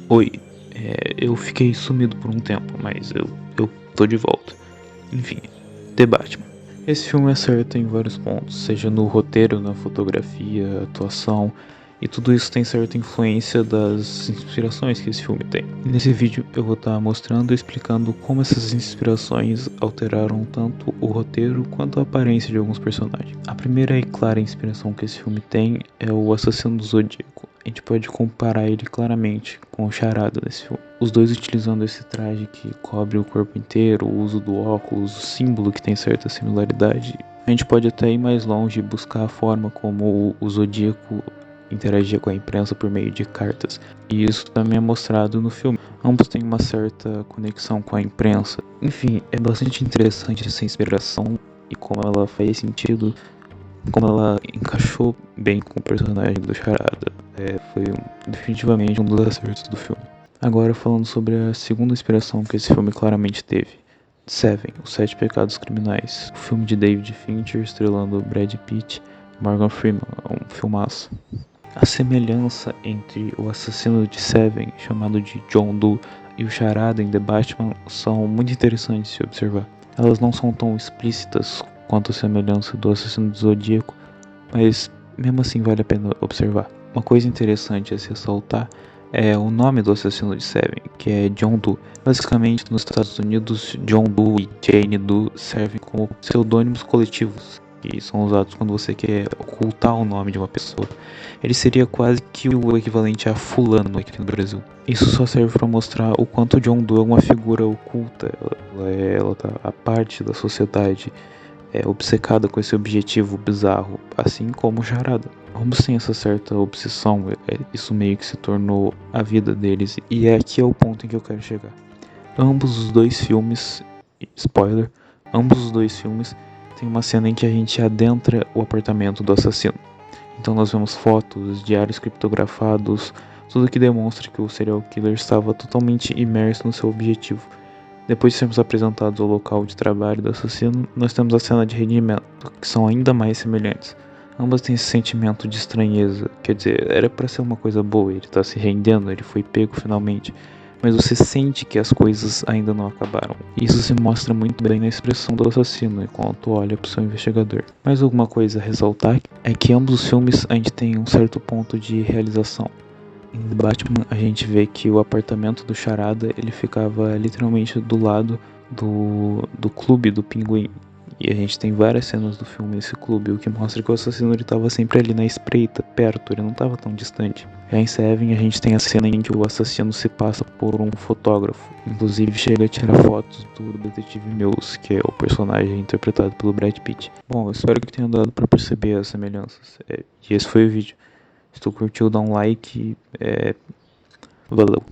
Oi, eu fiquei sumido por um tempo, mas eu tô de volta. Enfim, The Batman. Esse filme acerta em vários pontos, seja no roteiro, na fotografia, atuação, e tudo isso tem certa influência das inspirações que esse filme tem. E nesse vídeo eu vou estar mostrando e explicando como essas inspirações alteraram tanto o roteiro quanto a aparência de alguns personagens. A primeira e clara inspiração que esse filme tem é o Assassino do Zodíaco. A gente pode comparar ele claramente com o Charada nesse filme. Os dois utilizando esse traje que cobre o corpo inteiro, o uso do óculos, o símbolo que tem certa similaridade. A gente pode até ir mais longe e buscar a forma como o Zodíaco interagia com a imprensa por meio de cartas. E isso também é mostrado no filme. Ambos têm uma certa conexão com a imprensa. Enfim, é bastante interessante essa inspiração e como ela faz sentido, como ela encaixou bem com o personagem do Charada. Foi definitivamente um dos acertos do filme. Agora falando sobre a segunda inspiração que esse filme claramente teve. Seven, Os Sete Pecados Criminais. O filme de David Fincher estrelando Brad Pitt e Morgan Freeman. Um filmaço. A semelhança entre o assassino de Seven, chamado de John Doe, e o Charada em The Batman são muito interessantes de observar. Elas não são tão explícitas quanto a semelhança do assassino do Zodíaco, mas mesmo assim vale a pena observar. Uma coisa interessante a se ressaltar é o nome do assassino de Seven, que é John Doe. Basicamente, nos Estados Unidos, John Doe e Jane Doe servem como pseudônimos coletivos, que são usados quando você quer ocultar o nome de uma pessoa. Ele seria quase que o equivalente a fulano aqui no Brasil. Isso só serve para mostrar o quanto John Doe é uma figura oculta. Ela tá à parte da sociedade, obcecada com esse objetivo bizarro, assim como o Charada. Ambos têm essa certa obsessão, isso meio que se tornou a vida deles, e aqui é o ponto em que eu quero chegar. Ambos os dois filmes, spoiler, ambos os dois filmes tem uma cena em que a gente adentra o apartamento do assassino. Então nós vemos fotos, diários criptografados, tudo que demonstra que o serial killer estava totalmente imerso no seu objetivo. Depois de sermos apresentados ao local de trabalho do assassino, nós temos a cena de rendimento, que são ainda mais semelhantes. Ambas têm esse sentimento de estranheza, quer dizer, era para ser uma coisa boa, ele tá se rendendo, ele foi pego finalmente, mas você sente que as coisas ainda não acabaram. Isso se mostra muito bem na expressão do assassino enquanto olha para o seu investigador. Mais alguma coisa a ressaltar é que ambos os filmes a gente tem um certo ponto de realização. Em The Batman a gente vê que o apartamento do Charada ele ficava literalmente do lado do clube do Pinguim. E a gente tem várias cenas do filme nesse clube, o que mostra que o assassino estava sempre ali na espreita, perto, ele não estava tão distante. Já em Seven a gente tem a cena em que o assassino se passa por um fotógrafo, inclusive chega a tirar fotos do detetive Mills, que é o personagem interpretado pelo Brad Pitt. Bom, eu espero que tenha dado para perceber as semelhanças. E esse foi o vídeo. Se tu curtiu, dá um like. Valeu.